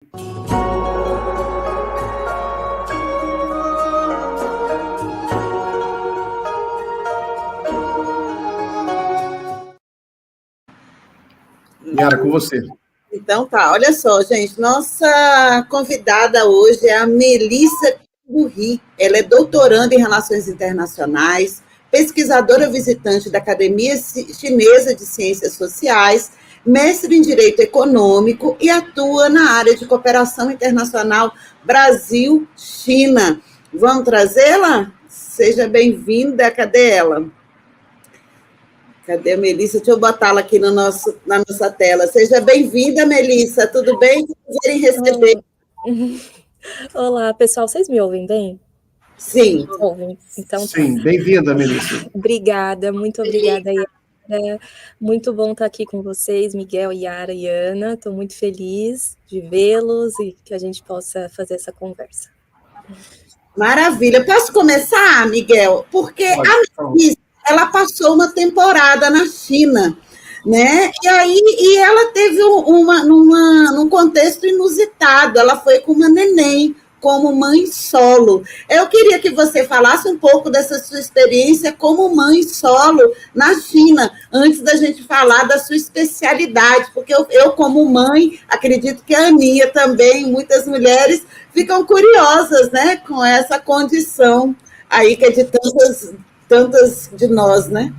Yara, com você. Então tá, olha só, gente, nossa convidada hoje é a Melissa Burri. Ela é doutoranda em Relações Internacionais, pesquisadora visitante da Academia Chinesa de Ciências Sociais, mestre em Direito Econômico e atua na área de cooperação internacional Brasil-China. Vamos trazê-la? Seja bem-vinda, cadê ela? Cadê a Melissa? Deixa eu botá-la aqui no na nossa tela. Seja bem-vinda, Melissa. Tudo bem? Prazer em receber. Olá, pessoal. Vocês me ouvem bem? Sim. Ouvem. Então, sim, bem-vinda, Melissa. Obrigada, muito obrigada, Yara. Muito bom estar aqui com vocês, Miguel, Yara e Ana. Estou muito feliz de vê-los e que a gente possa fazer essa conversa. Maravilha. Posso começar, Miguel? Porque a Melissa, ela passou uma temporada na China, né? E ela teve num contexto inusitado. Ela foi com uma neném, como mãe solo. Eu queria que você falasse um pouco dessa sua experiência como mãe solo na China, antes da gente falar da sua especialidade, porque eu como mãe, acredito que a Aninha também, muitas mulheres ficam curiosas, né, com essa condição aí que é de tantas de nós, né?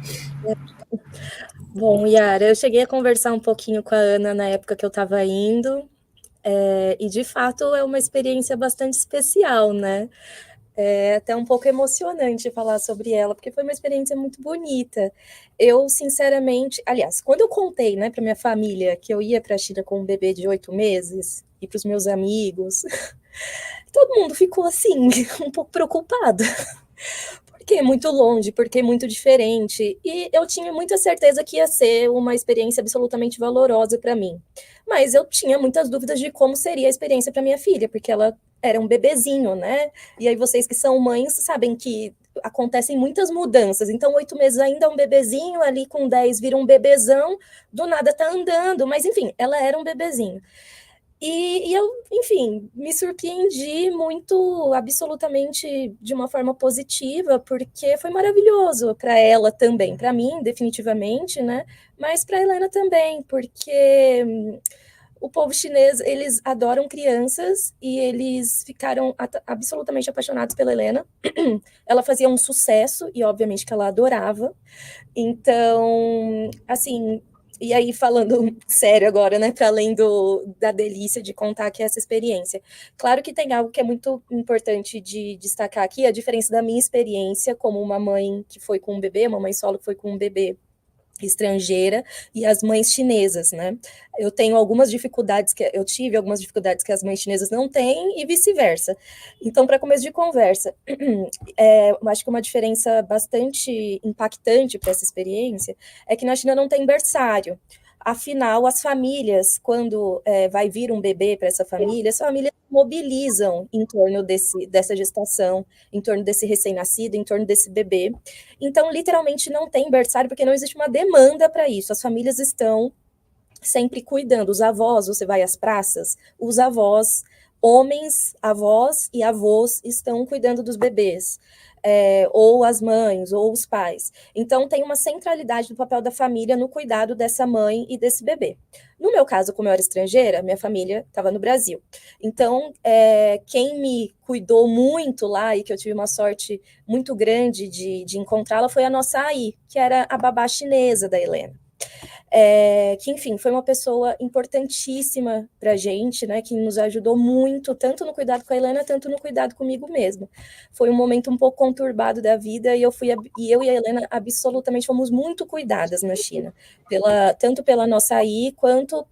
Bom, Yara, eu cheguei a conversar um pouquinho com a Ana na época que eu estava indo, e de fato é uma experiência bastante especial, né? É até um pouco emocionante falar sobre ela, porque foi uma experiência muito bonita. Eu, sinceramente, aliás, quando eu contei, né, para minha família que eu ia para a China com um bebê de 8 meses e para os meus amigos, todo mundo ficou assim, um pouco preocupado. Porque é muito longe, porque é muito diferente. E eu tinha muita certeza que ia ser uma experiência absolutamente valorosa para mim. Mas eu tinha muitas dúvidas de como seria a experiência para minha filha, porque ela era um bebezinho, né? E aí vocês que são mães sabem que acontecem muitas mudanças. Então, 8 meses ainda é um bebezinho, ali com 10 vira um bebezão, do nada tá andando. Mas, enfim, ela era um bebezinho. E eu, enfim, me surpreendi muito, absolutamente de uma forma positiva, porque foi maravilhoso para ela também, para mim, definitivamente, né? Mas para a Helena também, porque o povo chinês, eles adoram crianças e eles ficaram absolutamente apaixonados pela Helena. Ela fazia um sucesso e, obviamente, que ela adorava. Então, assim, e aí, falando sério agora, né, para além da delícia de contar aqui essa experiência. Claro que tem algo que é muito importante de destacar aqui, a diferença da minha experiência como uma mãe que foi com um bebê, uma mãe solo que foi com um bebê estrangeira e as mães chinesas, né? Eu tive algumas dificuldades que as mães chinesas não têm e vice-versa. Então, para começo de conversa, eu acho que uma diferença bastante impactante para essa experiência é que na China não tem berçário. Afinal, as famílias, quando vai vir um bebê para essa família, as famílias mobilizam em torno dessa gestação, em torno desse recém-nascido, em torno desse bebê. Então, literalmente, não tem berçário, porque não existe uma demanda para isso. As famílias estão sempre cuidando. Os avós, você vai às praças, os avós, homens, avós e avós estão cuidando dos bebês. Ou as mães, ou os pais. Então, tem uma centralidade do papel da família no cuidado dessa mãe e desse bebê. No meu caso, como eu era estrangeira, minha família estava no Brasil. Então, quem me cuidou muito lá e que eu tive uma sorte muito grande de encontrá-la foi a nossa Ai, que era a babá chinesa da Helena. Que, enfim, foi uma pessoa importantíssima para a gente, né, que nos ajudou muito, tanto no cuidado com a Helena, tanto no cuidado comigo mesma. Foi um momento um pouco conturbado da vida e eu e a Helena absolutamente fomos muito cuidadas na China, tanto pela nossa AI, quanto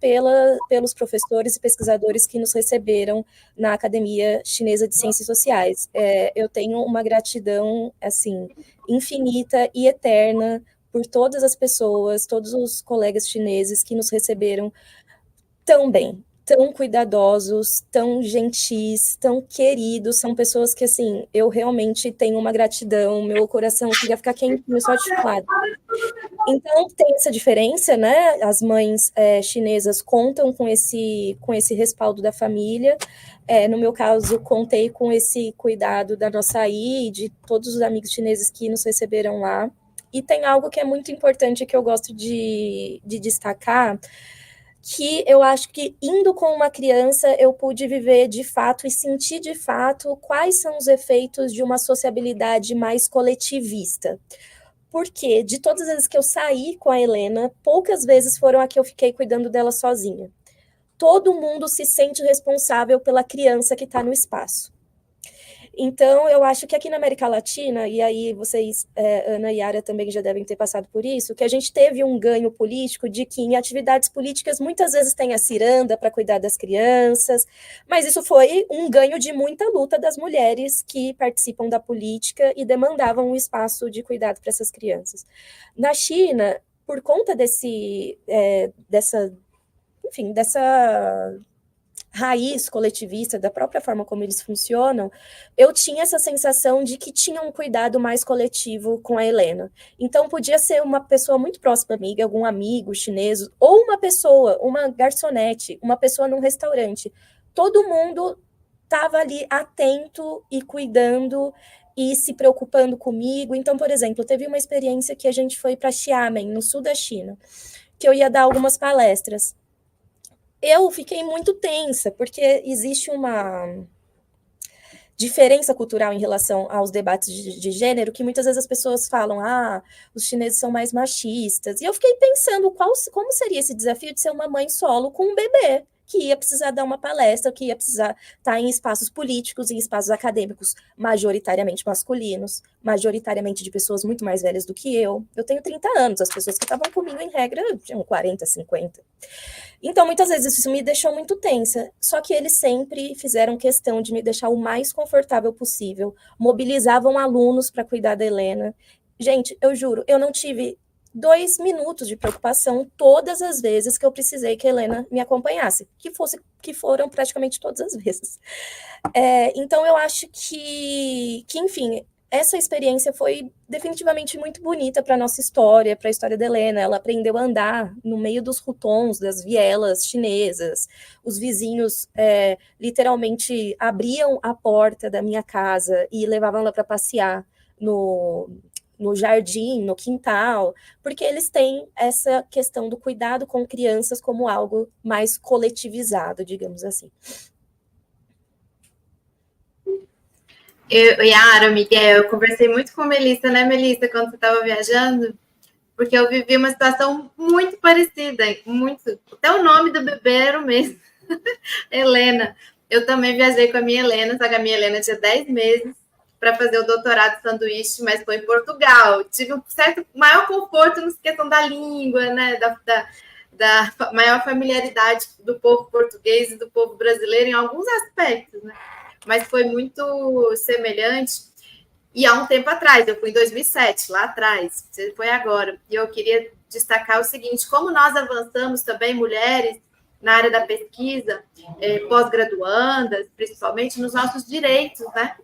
pelos professores e pesquisadores que nos receberam na Academia Chinesa de Ciências Sociais. Eu tenho uma gratidão, assim, infinita e eterna por todas as pessoas, todos os colegas chineses que nos receberam tão bem, tão cuidadosos, tão gentis, tão queridos, são pessoas que, assim, eu realmente tenho uma gratidão, meu coração chega a ficar quentinho só de falar. Então, tem essa diferença, né? As mães chinesas contam com esse respaldo da família. No meu caso, contei com esse cuidado da nossa Ai e de todos os amigos chineses que nos receberam lá. E tem algo que é muito importante que eu gosto de destacar, que eu acho que indo com uma criança eu pude viver de fato e sentir de fato quais são os efeitos de uma sociabilidade mais coletivista. Porque de todas as vezes que eu saí com a Helena, poucas vezes foram a que eu fiquei cuidando dela sozinha. Todo mundo se sente responsável pela criança que está no espaço. Então, eu acho que aqui na América Latina, e aí vocês, Ana e Yara, também já devem ter passado por isso, que a gente teve um ganho político de que em atividades políticas muitas vezes tem a ciranda para cuidar das crianças, mas isso foi um ganho de muita luta das mulheres que participam da política e demandavam um espaço de cuidado para essas crianças. Na China, por conta dessa raiz coletivista, da própria forma como eles funcionam, eu tinha essa sensação de que tinha um cuidado mais coletivo com a Helena. Então, podia ser uma pessoa muito próxima amiga, algum amigo chinês, ou uma pessoa, uma garçonete, uma pessoa num restaurante. Todo mundo estava ali atento e cuidando e se preocupando comigo. Então, por exemplo, teve uma experiência que a gente foi para Xiamen, no sul da China, que eu ia dar algumas palestras. Eu fiquei muito tensa, porque existe uma diferença cultural em relação aos debates de gênero, que muitas vezes as pessoas falam, os chineses são mais machistas. E eu fiquei pensando como seria esse desafio de ser uma mãe solo com um bebê, que ia precisar dar uma palestra, que ia precisar estar em espaços políticos, em espaços acadêmicos majoritariamente masculinos, majoritariamente de pessoas muito mais velhas do que eu. Eu tenho 30 anos, as pessoas que estavam comigo, em regra, tinham 40, 50. Então, muitas vezes isso me deixou muito tensa, só que eles sempre fizeram questão de me deixar o mais confortável possível, mobilizavam alunos para cuidar da Helena. Gente, eu juro, eu não tive 2 minutos de preocupação todas as vezes que eu precisei que a Helena me acompanhasse, que foram praticamente todas as vezes. Então, eu acho que enfim, essa experiência foi definitivamente muito bonita para a nossa história, para a história da Helena. Ela aprendeu a andar no meio dos hutons, das vielas chinesas. Os vizinhos literalmente abriam a porta da minha casa e levavam ela para passear no jardim, no quintal, porque eles têm essa questão do cuidado com crianças como algo mais coletivizado, digamos assim. Yara, Miguel, eu conversei muito com a Melissa, né, Melissa, quando você estava viajando, porque eu vivi uma situação muito parecida, até o nome do bebê era o mesmo, Helena. Eu também viajei com a minha Helena, só que a minha Helena tinha 10 meses para fazer o doutorado de sanduíche, mas foi em Portugal. Tive um certo maior conforto na questão da língua, né, da maior familiaridade do povo português e do povo brasileiro em alguns aspectos, né? Mas foi muito semelhante. E há um tempo atrás, eu fui em 2007, lá atrás, você foi agora. E eu queria destacar o seguinte, como nós avançamos também, mulheres, na área da pesquisa, pós-graduandas, principalmente nos nossos direitos, né?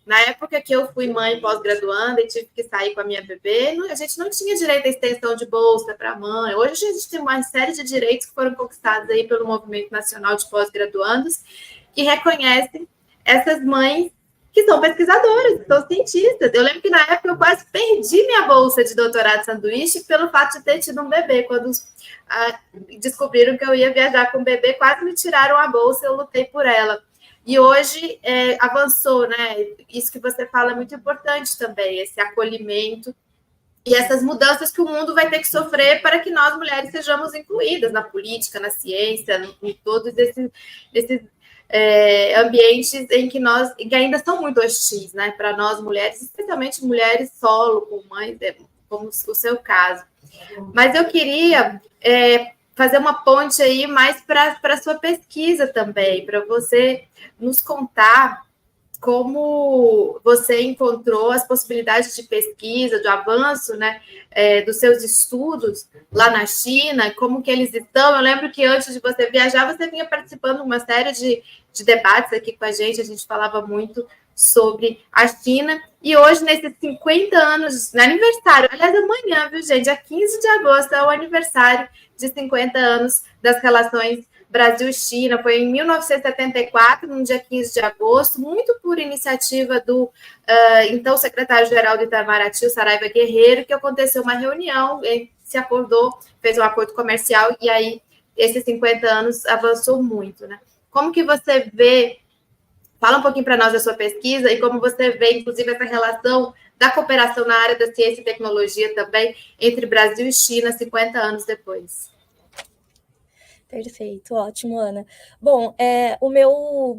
Na época que eu fui mãe pós-graduanda e tive que sair com a minha bebê, a gente não tinha direito à extensão de bolsa para a mãe. Hoje a gente tem uma série de direitos que foram conquistados aí pelo Movimento Nacional de Pós-Graduandos, que reconhecem essas mães que são pesquisadoras, que são cientistas. Eu lembro que na época eu quase perdi minha bolsa de doutorado de sanduíche pelo fato de ter tido um bebê. Quando descobriram que eu ia viajar com um bebê, quase me tiraram a bolsa, eu lutei por ela. E hoje avançou, né? Isso que você fala é muito importante também, esse acolhimento e essas mudanças que o mundo vai ter que sofrer para que nós, mulheres, sejamos incluídas na política, na ciência, em todos esses ambientes em que ainda são muito hostis, né? Para nós, mulheres, especialmente mulheres solo, com mães, como o seu caso. Mas eu queria fazer uma ponte aí mais para a sua pesquisa também, para você nos contar como você encontrou as possibilidades de pesquisa, de avanço, né, dos seus estudos lá na China, como que eles estão. Eu lembro que antes de você viajar, você vinha participando de uma série de debates aqui com a gente falava muito sobre a China, e hoje, nesses 50 anos, no aniversário, aliás, amanhã, viu, gente, dia 15 de agosto é o aniversário de 50 anos das relações Brasil-China, foi em 1974, no dia 15 de agosto, muito por iniciativa do então secretário-geral do Itamaraty, o Saraiva Guerreiro, que aconteceu uma reunião, ele se acordou, fez um acordo comercial, e aí esses 50 anos avançou muito, né? Como que você vê, fala um pouquinho para nós da sua pesquisa, e como você vê, inclusive, essa relação da cooperação na área da ciência e tecnologia também, entre Brasil e China, 50 anos depois. Perfeito, ótimo, Ana. Bom, o meu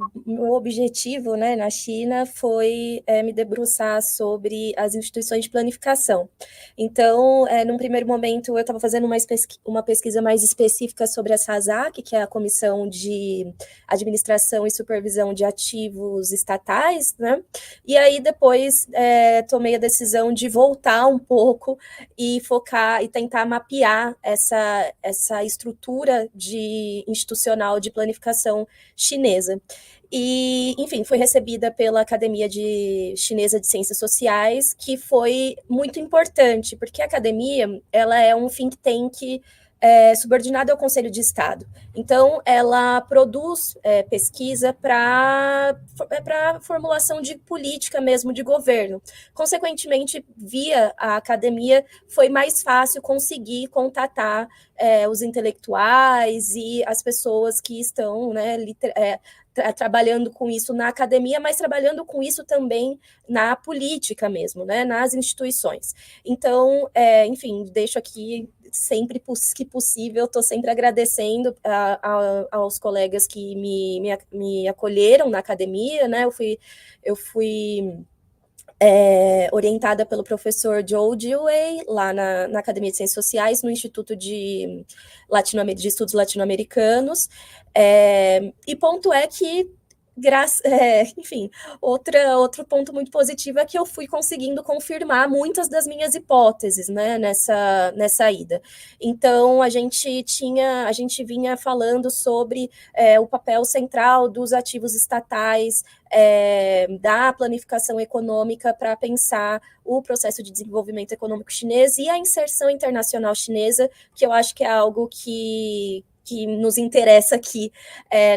objetivo, né, na China foi me debruçar sobre as instituições de planificação. Então, num primeiro momento, eu estava fazendo uma pesquisa mais específica sobre a SASAC, que é a Comissão de Administração e Supervisão de Ativos Estatais, né? E aí, depois, tomei a decisão de voltar um pouco e focar e tentar mapear essa estrutura institucional de planificação chinesa. E, enfim, foi recebida pela Academia Chinesa de Ciências Sociais, que foi muito importante, porque a academia ela é um think tank subordinado ao Conselho de Estado. Então, ela produz pesquisa para formulação de política mesmo de governo. Consequentemente, via a academia, foi mais fácil conseguir contatar os intelectuais e as pessoas que estão, né, trabalhando com isso na academia, mas trabalhando com isso também na política mesmo, né, nas instituições. Então, enfim, deixo aqui sempre que possível, estou sempre agradecendo aos colegas que me acolheram na academia, né, eu fui orientada pelo professor Zhou Jiwei, lá na Academia de Ciências Sociais, no Instituto de Estudos Latino-Americanos, e ponto é que, enfim, outro ponto muito positivo é que eu fui conseguindo confirmar muitas das minhas hipóteses, né, nessa ida. Então, a gente vinha falando sobre o papel central dos ativos estatais, da planificação econômica para pensar o processo de desenvolvimento econômico chinês e a inserção internacional chinesa, que eu acho que é algo que nos interessa aqui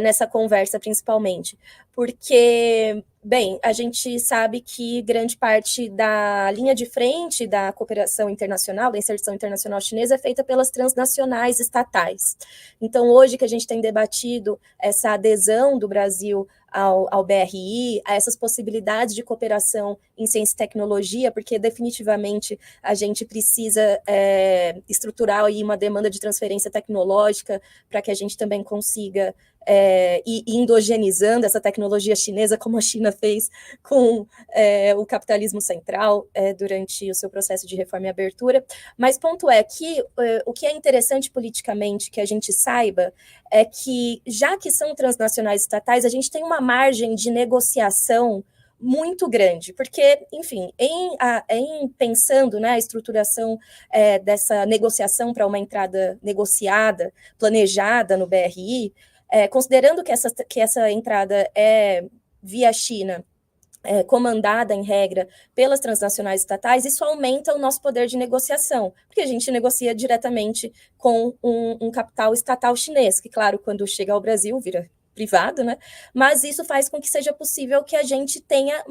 nessa conversa, principalmente. Porque, bem, a gente sabe que grande parte da linha de frente da cooperação internacional, da inserção internacional chinesa, é feita pelas transnacionais estatais. Então, hoje que a gente tem debatido essa adesão do Brasil ao BRI, a essas possibilidades de cooperação em ciência e tecnologia, porque definitivamente a gente precisa estruturar aí uma demanda de transferência tecnológica para que a gente também consiga ir endogenizando essa tecnologia chinesa, como a China fez com o capitalismo central durante o seu processo de reforma e abertura. Mas ponto é que o que é interessante politicamente que a gente saiba é que, já que são transnacionais estatais, a gente tem uma margem de negociação muito grande, porque, enfim, em pensando, né, a estruturação dessa negociação para uma entrada negociada, planejada no BRI, considerando que essa entrada é via China, comandada, em regra, pelas transnacionais estatais, isso aumenta o nosso poder de negociação, porque a gente negocia diretamente com um capital estatal chinês, que, claro, quando chega ao Brasil, vira privado, né? Mas isso faz com que seja possível que a gente tenha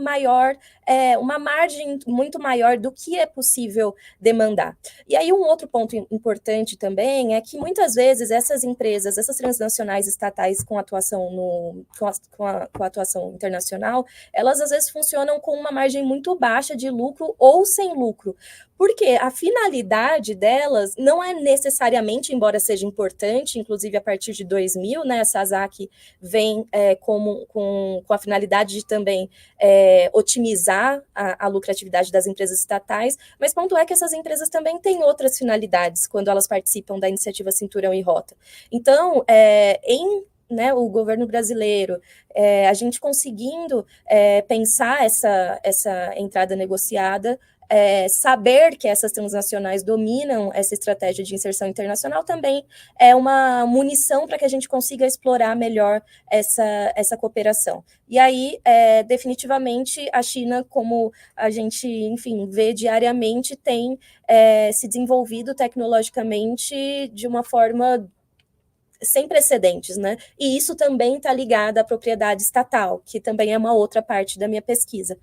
uma margem muito maior do que é possível demandar. E aí um outro ponto importante também é que muitas vezes essas empresas, essas transnacionais estatais com atuação com a atuação internacional, elas às vezes funcionam com uma margem muito baixa de lucro ou sem lucro, porque a finalidade delas não é necessariamente, embora seja importante, inclusive a partir de 2000, né, a SASAC vem com a finalidade de também otimizar a lucratividade das empresas estatais, mas ponto é que essas empresas também têm outras finalidades quando elas participam da iniciativa Cinturão e Rota. Então, em né, o governo brasileiro, a gente conseguindo pensar essa entrada negociada, saber que essas transnacionais dominam essa estratégia de inserção internacional também é uma munição para que a gente consiga explorar melhor essa cooperação. E aí, definitivamente, a China, como a gente, enfim, vê diariamente, tem se desenvolvido tecnologicamente de uma forma sem precedentes, né? E isso também está ligado à propriedade estatal, que também é uma outra parte da minha pesquisa,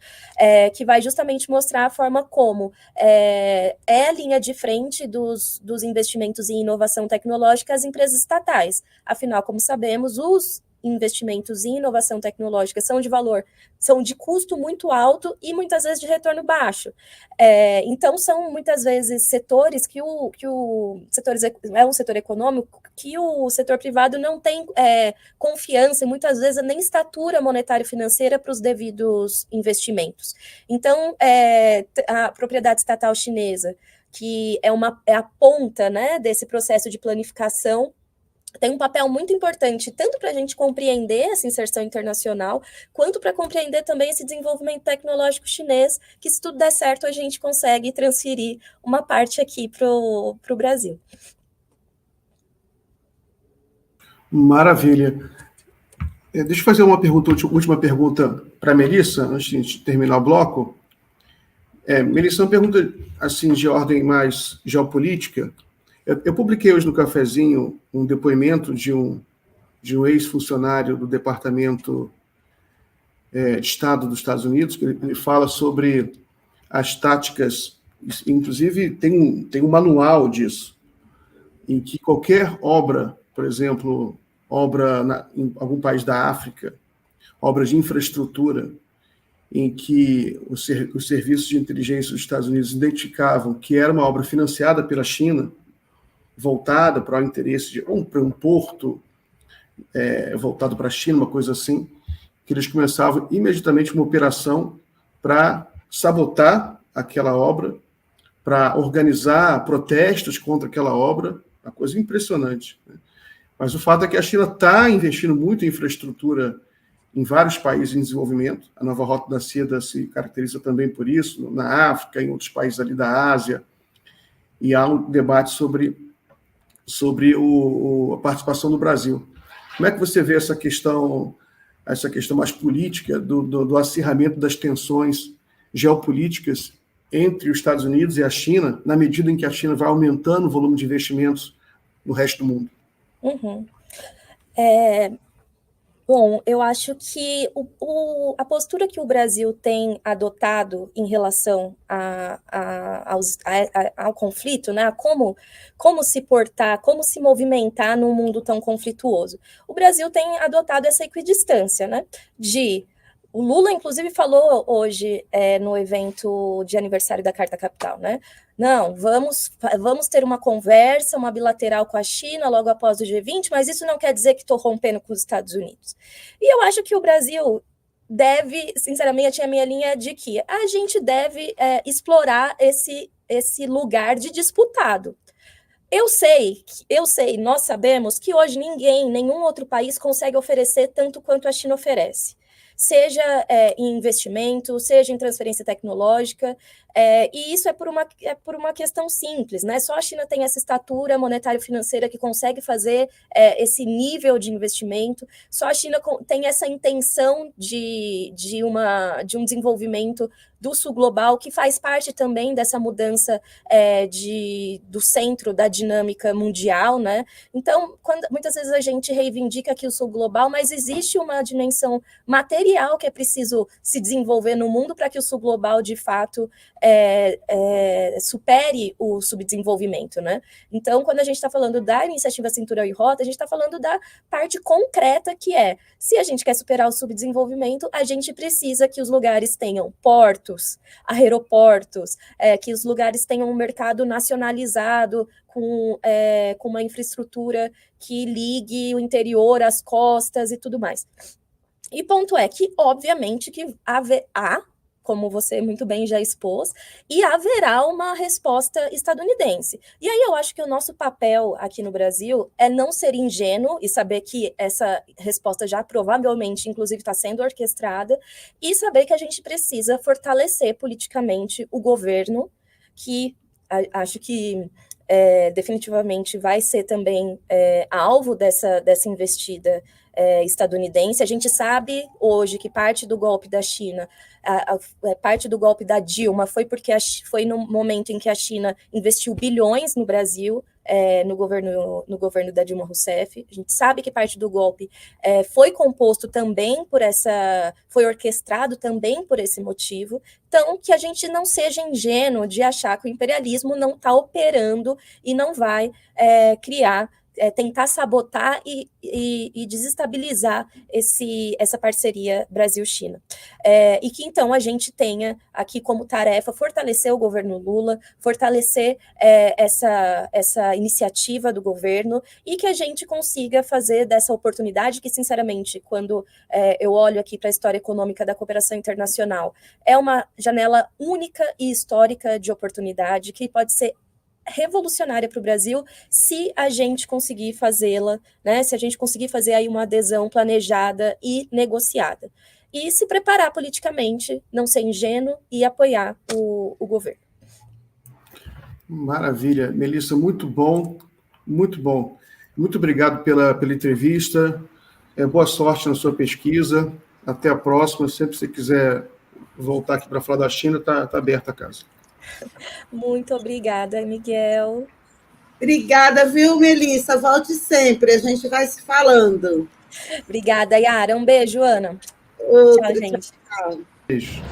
que vai justamente mostrar a forma como é a linha de frente dos investimentos em inovação tecnológica às empresas estatais. Afinal, como sabemos, os investimentos em inovação tecnológica são de custo muito alto e muitas vezes de retorno baixo. Então, são muitas vezes setores que é um setor econômico que o setor privado não tem confiança e muitas vezes nem estatura monetária e financeira para os devidos investimentos. Então, a propriedade estatal chinesa, que é a ponta, né, desse processo de planificação, tem um papel muito importante, tanto para a gente compreender essa inserção internacional, quanto para compreender também esse desenvolvimento tecnológico chinês, que se tudo der certo, a gente consegue transferir uma parte aqui para o Brasil. Maravilha. Deixa eu fazer uma última pergunta para a Melissa, antes de terminar o bloco. Melissa, uma pergunta assim, de ordem mais geopolítica. Eu publiquei hoje no Cafezinho um depoimento de um ex-funcionário do Departamento de Estado dos Estados Unidos, que ele fala sobre as táticas, inclusive tem um manual disso, em que qualquer obra, por exemplo, obra em algum país da África, obra de infraestrutura, em que os serviços de inteligência dos Estados Unidos identificavam que era uma obra financiada pela China, voltada para o interesse de para um porto voltado para a China, uma coisa assim, que eles começavam imediatamente uma operação para sabotar aquela obra, para organizar protestos contra aquela obra, uma coisa impressionante. Né? Mas o fato é que a China está investindo muito em infraestrutura em vários países em desenvolvimento. A nova Rota da Seda se caracteriza também por isso, na África, em outros países ali da Ásia, e há um debate sobre a participação do Brasil. Como é que você vê essa questão mais política do acirramento das tensões geopolíticas entre os Estados Unidos e a China, na medida em que a China vai aumentando o volume de investimentos no resto do mundo? Uhum. Bom, eu acho que a postura que o Brasil tem adotado em relação ao conflito, né, como se portar, como se movimentar num mundo tão conflituoso. O Brasil tem adotado essa equidistância, né, o Lula, inclusive, falou hoje no evento de aniversário da Carta Capital, né? Não, vamos ter uma conversa, uma bilateral com a China logo após o G20, mas isso não quer dizer que estou rompendo com os Estados Unidos. E eu acho que o Brasil deve, sinceramente, a minha linha é de que a gente deve explorar esse lugar de disputado. Eu sei, nós sabemos que hoje nenhum outro país consegue oferecer tanto quanto a China oferece. Seja em investimento, seja em transferência tecnológica, e isso é por uma questão simples, né? Só a China tem essa estatura monetária financeira que consegue fazer esse nível de investimento, só a China tem essa intenção de um desenvolvimento do sul global, que faz parte também dessa mudança do centro da dinâmica mundial, né? Então, muitas vezes a gente reivindica aqui o sul global, mas existe uma dimensão material que é preciso se desenvolver no mundo para que o sul global, de fato, supere o subdesenvolvimento, né? Então, quando a gente está falando da iniciativa Cinturão e Rota, a gente está falando da parte concreta que se a gente quer superar o subdesenvolvimento, a gente precisa que os lugares tenham portos, aeroportos, que os lugares tenham um mercado nacionalizado com uma infraestrutura que ligue o interior às costas e tudo mais. E ponto é que, obviamente, que há como você muito bem já expôs, e haverá uma resposta estadunidense. E aí eu acho que o nosso papel aqui no Brasil é não ser ingênuo e saber que essa resposta já provavelmente, inclusive, está sendo orquestrada, e saber que a gente precisa fortalecer politicamente o governo, que acho que definitivamente vai ser também alvo dessa investida estadunidense. A gente sabe hoje que parte do golpe da China, parte do golpe da Dilma foi porque foi no momento em que a China investiu bilhões no Brasil, no governo da Dilma Rousseff. A gente sabe que parte do golpe foi composto também foi orquestrado também por esse motivo. Então, que a gente não seja ingênuo de achar que o imperialismo não está operando e não vai tentar sabotar e desestabilizar essa parceria Brasil-China. E que, então, a gente tenha aqui como tarefa fortalecer o governo Lula, fortalecer essa iniciativa do governo e que a gente consiga fazer dessa oportunidade que, sinceramente, quando eu olho aqui para a história econômica da cooperação internacional, é uma janela única e histórica de oportunidade que pode ser revolucionária para o Brasil se a gente conseguir fazê-la, né? Se a gente conseguir fazer aí uma adesão planejada e negociada. E se preparar politicamente, não ser ingênuo e apoiar o governo. Maravilha. Melissa, muito bom, muito bom. Muito obrigado pela entrevista. Boa sorte na sua pesquisa. Até a próxima. Sempre que você quiser voltar aqui para falar da China, está aberta a casa. Muito obrigada, Miguel. Obrigada, viu, Melissa? Volte sempre, a gente vai se falando. Obrigada, Yara. Um beijo, Ana. Outra, tchau, gente. Tchau. Beijo.